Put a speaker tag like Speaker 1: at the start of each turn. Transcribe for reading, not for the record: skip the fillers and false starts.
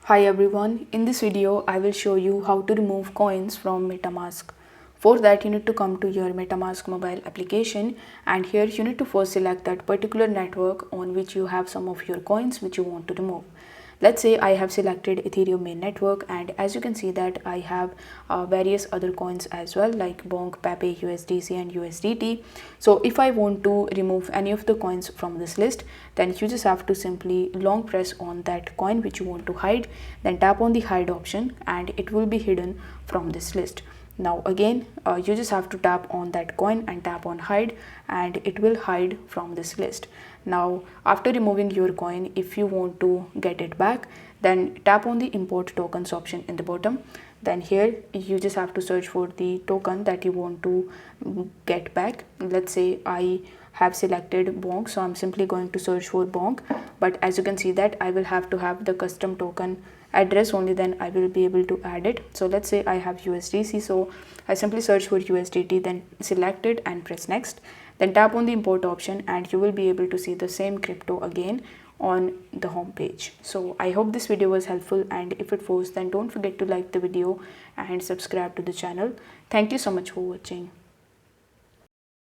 Speaker 1: Hi everyone, in this video I will show you how to remove coins from Metamask. For that you need to come to your Metamask mobile application, and here you need to first select that particular network on which you have some of your coins which you want to remove. Let's say I have selected Ethereum main network, and as you can see that I have various other coins as well like Bonk, Pepe, USDC and USDT. So if I want to remove any of the coins from this list, then you just have to simply long press on that coin which you want to hide, then tap on the hide option and it will be hidden from this list. Now again you just have to tap on that coin and tap on hide and it will hide from this list. Now after removing your coin, if you want to get it back, then tap on the import tokens option in the bottom. Then here you just have to search for the token that you want to get back. Let's say I have selected Bonk, so I'm simply going to search for Bonk, but as you can see that I will have to have the custom token address, only then I will be able to add it. So let's say I have USDC, so I simply search for USDT, then select it and press next, then tap on the import option and you will be able to see the same crypto again on the home page. So I hope this video was helpful, and if it was, then don't forget to like the video and subscribe to the channel. Thank you so much for watching.